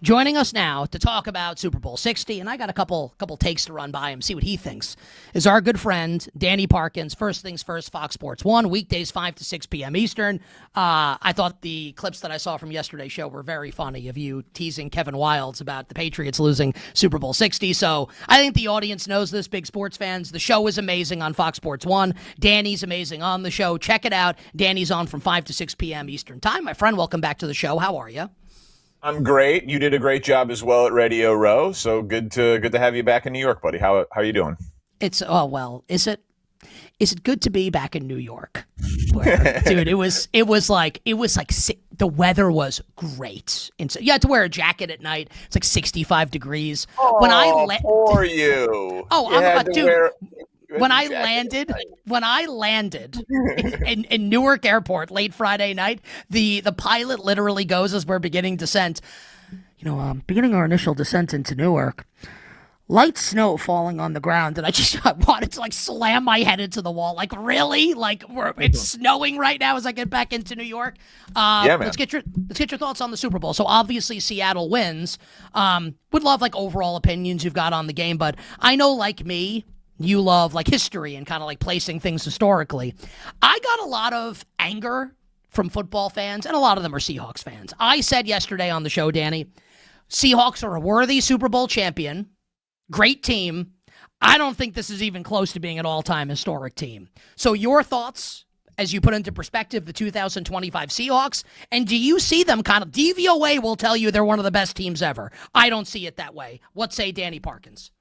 Joining us now to talk about Super Bowl 60, and I got a couple takes to run by him, see what he thinks, is our good friend, Danny Parkins. First things first, Fox Sports 1, weekdays 5 to 6 p.m. Eastern. I thought the clips that I saw from yesterday's show were very funny of you teasing Kevin Wildes about the Patriots losing Super Bowl 60. So I think the audience knows this, big sports fans. The show is amazing on Fox Sports 1. Danny's amazing on the show. Check it out. Danny's on from 5 to 6 p.m. Eastern time. My friend, welcome back to the show. How are you? I'm great. You did a great job as well at Radio Row. So good to have you back in New York, buddy. How are you doing? Is it good to be back in New York? Where, dude, it was like the weather was great. And so you had to wear a jacket at night. It's like 65 degrees. Oh, poor you. Dude. When I landed in Newark Airport late Friday night, the pilot literally goes as we're beginning descent. Beginning our initial descent into Newark, light snow falling on the ground, and I wanted to slam my head into the wall. Like, really? It's snowing right now as I get back into New York. Yeah, man. Let's get your thoughts on the Super Bowl. So obviously Seattle wins. Would love overall opinions you've got on the game, but I know like me, you love history and kind of placing things historically. I got a lot of anger from football fans, and a lot of them are Seahawks fans. I said yesterday on the show, Danny, Seahawks are a worthy Super Bowl champion. Great team. I don't think this is even close to being an all-time historic team. So your thoughts as you put into perspective the 2025 Seahawks, and do you see them DVOA will tell you they're one of the best teams ever. I don't see it that way. What say Danny Parkins?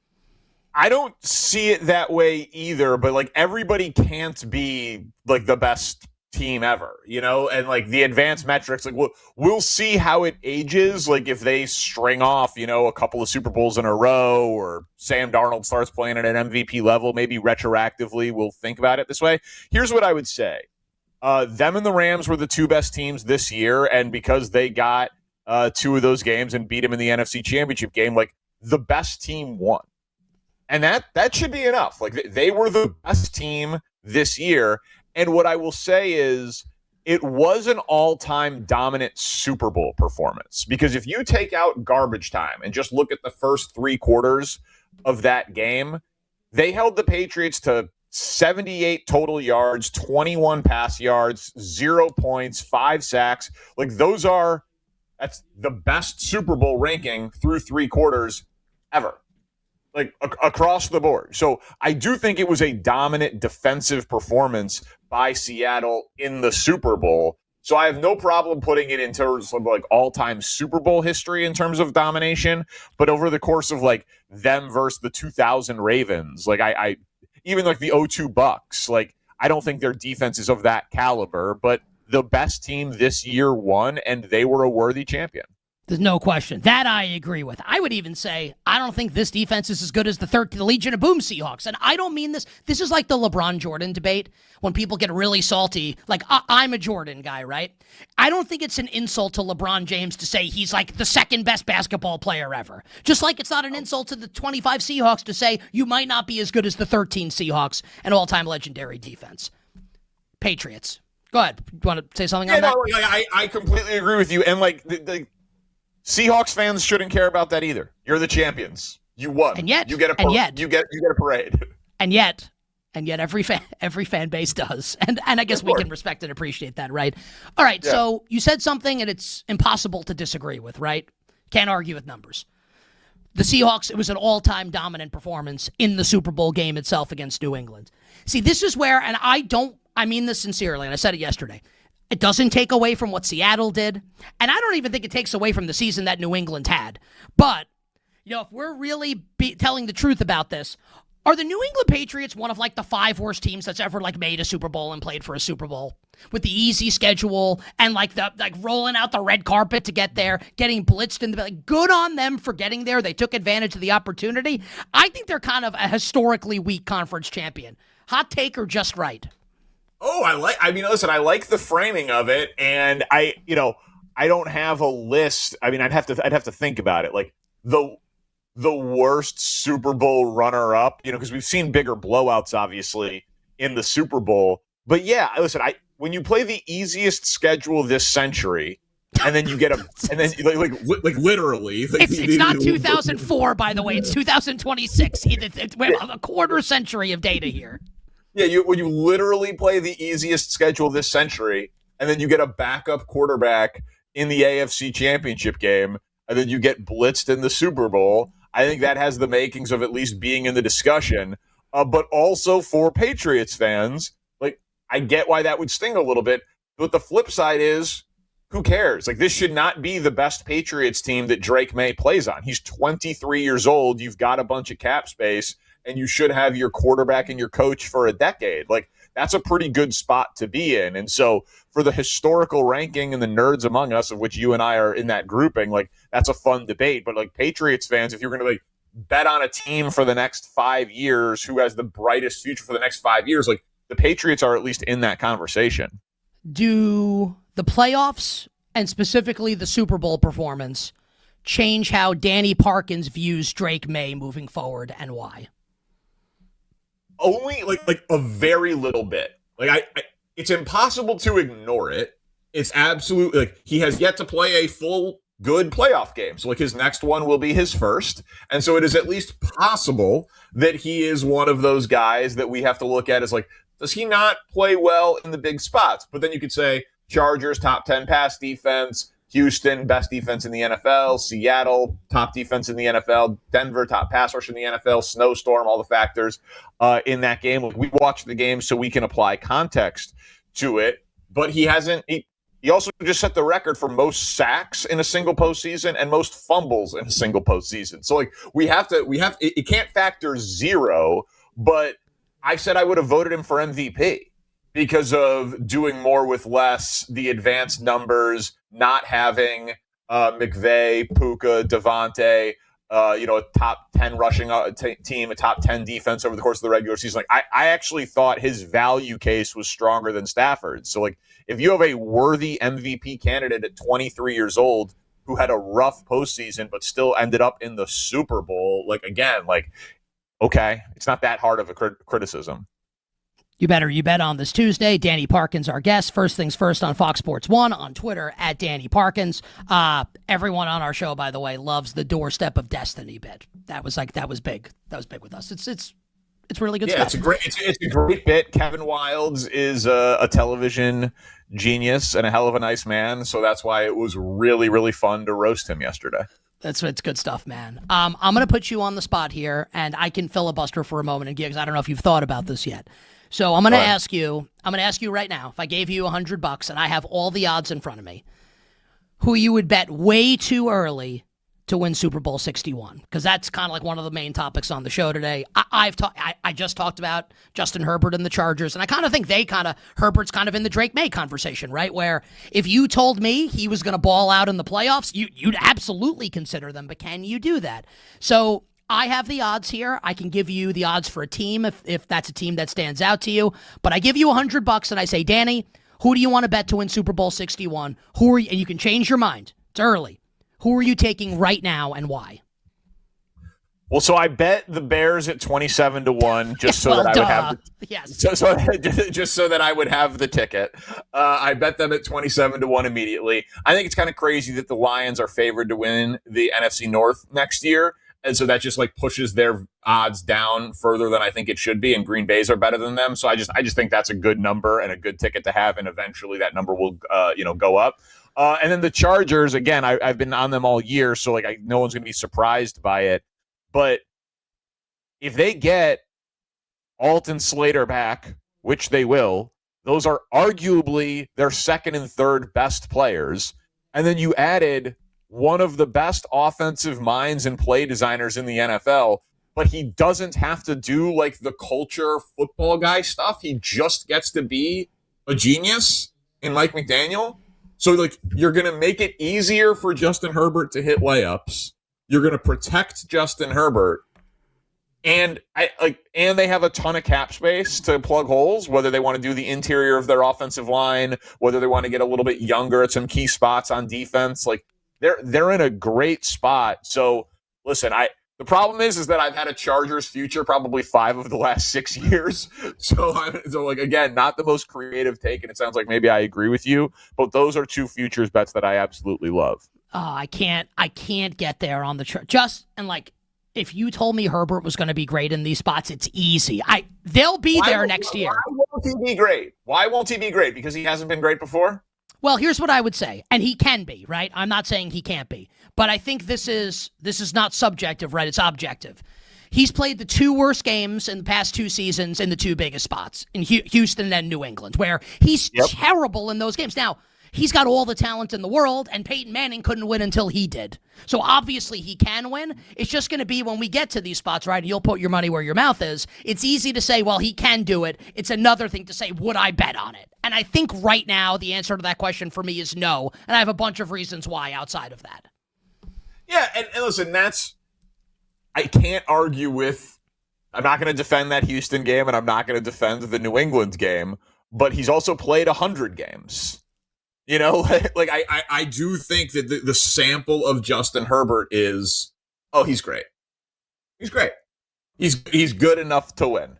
I don't see it that way either, but everybody can't be the best team ever, and the advanced metrics, we'll see how it ages, if they string off, a couple of Super Bowls in a row, or Sam Darnold starts playing at an MVP level, maybe retroactively we'll think about it this way. Here's what I would say. Them and the Rams were the two best teams this year, and because they got two of those games and beat them in the NFC Championship game, the best team won. And that should be enough. They were the best team this year. And what I will say is it was an all-time dominant Super Bowl performance. Because if you take out garbage time and just look at the first three quarters of that game, they held the Patriots to 78 total yards, 21 pass yards, 0 points, 5 sacks. That's the best Super Bowl ranking through three quarters ever. Across the board. So I do think it was a dominant defensive performance by Seattle in the Super Bowl. So I have no problem putting it in terms of all-time Super Bowl history in terms of domination. But over the course of them versus the 2000 Ravens, I even the 02 Bucks, I don't think their defense is of that caliber. But the best team this year won, and they were a worthy champion. There's no question. That I agree with. I would even say I don't think this defense is as good as the Legion of Boom Seahawks. And I don't mean this. This is like the LeBron Jordan debate when people get really salty. I'm a Jordan guy, right? I don't think it's an insult to LeBron James to say he's the second best basketball player ever. Just like it's not an insult to the 25 Seahawks to say you might not be as good as the 13 Seahawks, an all-time legendary defense. Patriots. Go ahead. You want to say something on that? I completely agree with you. And Seahawks fans shouldn't care about that either. You're the champions. You won. And yet, you get a parade. And yet every fan base does. And I guess we can respect and appreciate that, right? All right, yeah. So you said something and it's impossible to disagree with, right? Can't argue with numbers. The Seahawks, it was an all-time dominant performance in the Super Bowl game itself against New England. See, this is where, and I mean this sincerely, and I said it yesterday, it doesn't take away from what Seattle did, and I don't even think it takes away from the season that New England had. But, if we're really telling the truth about this, are the New England Patriots one of the 5 worst teams that's ever made a Super Bowl and played for a Super Bowl? With the easy schedule and the rolling out the red carpet to get there, getting blitzed in the good on them for getting there. They took advantage of the opportunity. I think they're kind of a historically weak conference champion. Hot take or just right? Oh, listen, I like the framing of it, and I don't have a list. I'd have to think about it. The worst Super Bowl runner-up, because we've seen bigger blowouts, obviously, in the Super Bowl. But yeah, listen, when you play the easiest schedule this century, and then you get and then like literally. It's not 2004, by the way. It's 2026. We have a quarter century of data here. Yeah, when you literally play the easiest schedule this century, and then you get a backup quarterback in the AFC Championship game, and then you get blitzed in the Super Bowl, I think that has the makings of at least being in the discussion. But also for Patriots fans, like, I get why that would sting a little bit. But the flip side is, who cares? Like, this should not be the best Patriots team that Drake May plays on. He's 23 years old. You've got a bunch of cap space, and you should have your quarterback and your coach for a decade. Like, that's a pretty good spot to be in. And so for the historical ranking and the nerds among us, of which you and I are in that grouping, like, that's a fun debate. But like, Patriots fans, if you're going to like bet on a team for the next 5 years who has the brightest future for the next 5 years, like, the Patriots are at least in that conversation. Do the playoffs and specifically the Super Bowl performance change how Danny Parkins views Drake May moving forward, and why? Only like a very little bit. Like, I it's impossible to ignore it. It's absolutely, like, he has yet to play a full good playoff game. So like, his next one will be his first. And so it is at least possible that he is one of those guys that we have to look at as like, does he not play well in the big spots? But then you could say Chargers, top 10 pass defense, Houston, best defense in the NFL, Seattle, top defense in the NFL, Denver, top pass rush in the NFL, snowstorm, all the factors in that game. We watch the game so we can apply context to it, but he hasn't. He also just set the record for most sacks in a single postseason and most fumbles in a single postseason. So like, it can't factor zero, but I said I would have voted him for MVP because of doing more with less, the advanced numbers, not having McVay, Puka, Devontae, a top 10 rushing team, a top 10 defense over the course of the regular season. Like, I actually thought his value case was stronger than Stafford's. So like, if you have a worthy MVP candidate at 23 years old who had a rough postseason but still ended up in the Super Bowl, like, again, like, okay, it's not that hard of a criticism. You bet on this Tuesday. Danny Parkins, our guest. First things first on Fox Sports 1, on Twitter at Danny Parkins. Everyone on our show, by the way, loves the doorstep of destiny bit. That was big. That was big with us. It's really good stuff. It's a great bit. Kevin Wildes is a television genius and a hell of a nice man, so that's why it was really, really fun to roast him yesterday. It's good stuff, man. I'm going to put you on the spot here, and I can filibuster for a moment and because I don't know if you've thought about this yet. So I'm going to ask you right now, if I gave you $100 and I have all the odds in front of me, who you would bet way too early to win Super Bowl 61, because that's kind of like one of the main topics on the show today. I just talked about Justin Herbert and the Chargers, and I kind of think Herbert's kind of in the Drake May conversation, right? Where if you told me he was going to ball out in the playoffs, you'd absolutely consider them, but can you do that? So I have the odds here. I can give you the odds for a team if that's a team that stands out to you, but I give you $100 and I say, Danny, who do you want to bet to win Super Bowl 61? Who are you? And you can change your mind. It's early. Who are you taking right now and why? Well, so I bet the Bears at 27-1 just so that I would have just so that I would have the ticket. I bet them at 27-1 immediately. I think it's kind of crazy that the Lions are favored to win the NFC North next year, and so that just like pushes their odds down further than I think it should be. And Green Bay's are better than them, so I just think that's a good number and a good ticket to have, and eventually that number will go up. And then the Chargers, again, I've been on them all year, so like no one's going to be surprised by it. But if they get Alton Slater back, which they will, those are arguably their second and third best players. And then you added one of the best offensive minds and play designers in the NFL, but he doesn't have to do like the culture football guy stuff. He just gets to be a genius in Mike McDaniel. So like, you're going to make it easier for Justin Herbert to hit layups. You're going to protect Justin Herbert, and they have a ton of cap space to plug holes, whether they want to do the interior of their offensive line, whether they want to get a little bit younger at some key spots on defense. Like, they're in a great spot. So listen, The problem is that I've had a Chargers future probably 5 of the last 6 years. So again, not the most creative take, and it sounds like maybe I agree with you, but those are 2 futures bets that I absolutely love. Oh, I can't get there on the if you told me Herbert was going to be great in these spots, it's easy. They'll be there next year. Why won't he be great? Why won't he be great? Because he hasn't been great before? Well, here's what I would say, and he can be, right? I'm not saying he can't be, but I think this is not subjective, right? It's objective. He's played the 2 worst games in the past 2 seasons in the 2 biggest spots, in Houston and New England, where he's terrible in those games. Now, he's got all the talent in the world, and Peyton Manning couldn't win until he did. So obviously he can win. It's just going to be when we get to these spots, right? You'll put your money where your mouth is. It's easy to say, well, he can do it. It's another thing to say, would I bet on it? And I think right now the answer to that question for me is no. And I have a bunch of reasons why outside of that. Yeah, and listen, I can't argue with, I'm not going to defend that Houston game, and I'm not going to defend the New England game, but he's also played 100 games. You know, I do think that the sample of Justin Herbert is, he's great. He's great. He's good enough to win.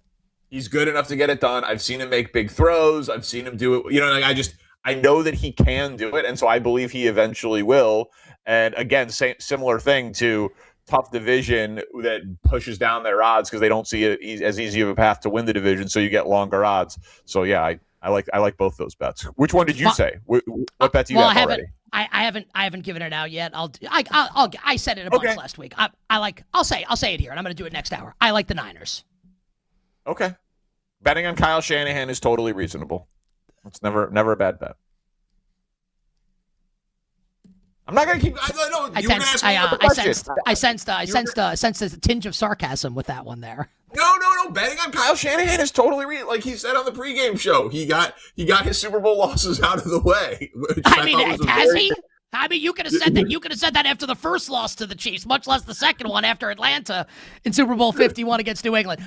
He's good enough to get it done. I've seen him make big throws. I've seen him do it. You know, I know that he can do it, and so I believe he eventually will. And again, similar thing to tough division that pushes down their odds because they don't see it as easy of a path to win the division, so you get longer odds. So yeah, I like both those bets. Which one did you say? What bet do you have already? I haven't given it out yet. I said it a bunch last week. I'll say it here, and I'm going to do it next hour. I like the Niners. Okay, betting on Kyle Shanahan is totally reasonable. It's never a bad bet. I'm not going to keep. I sensed a tinge of sarcasm with that one there. No. Betting on Kyle Shanahan is totally real. Like he said on the pregame show, he got his Super Bowl losses out of the way. Has he? I mean, you could have said that. You could have said that after the first loss to the Chiefs, much less the second one after Atlanta in Super Bowl 51 against New England.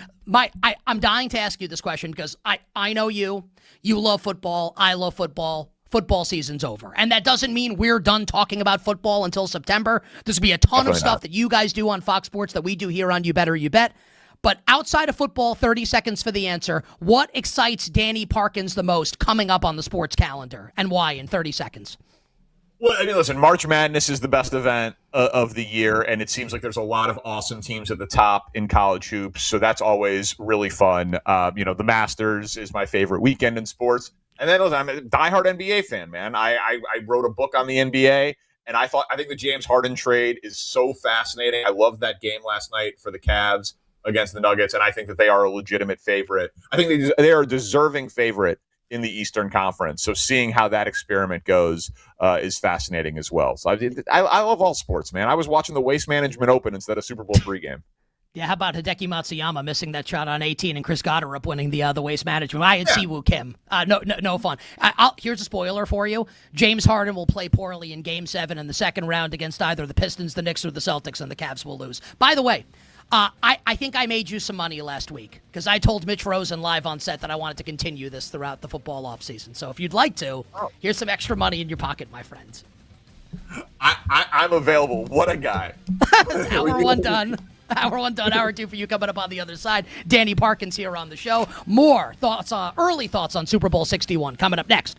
I'm dying to ask you this question because I know you. You love football. I love football. Football season's over. And that doesn't mean we're done talking about football until September. There's going to be a ton of stuff that you guys do on Fox Sports that we do here on You Better You Bet. But outside of football, 30 seconds for the answer. What excites Danny Parkins the most coming up on the sports calendar, and why in 30 seconds? Well, I mean, listen, March Madness is the best event of the year, and it seems like there's a lot of awesome teams at the top in college hoops, so that's always really fun. The Masters is my favorite weekend in sports. And then, listen, I'm a diehard NBA fan, man. I wrote a book on the NBA, and I think the James Harden trade is so fascinating. I loved that game last night for the Cavs against the Nuggets, and I think that they are a legitimate favorite. I think they are a deserving favorite in the Eastern Conference. So seeing how that experiment goes is fascinating as well. So I love all sports, man. I was watching the Waste Management Open instead of Super Bowl pregame. Yeah, how about Hideki Matsuyama missing that shot on 18 and Chris Goddard winning the Waste Management? I had Siwoo Kim. No fun. Here's a spoiler for you. James Harden will play poorly in Game 7 in the second round against either the Pistons, the Knicks, or the Celtics, and the Cavs will lose. By the way, I think I made you some money last week because I told Mitch Rosen live on set that I wanted to continue this throughout the football offseason. So if you'd like to, here's some extra money in your pocket, my friends. I'm available. What a guy. Hour one done. Hour 2 for you coming up on the other side. Danny Parkins here on the show. More thoughts, early thoughts on Super Bowl 61 coming up next.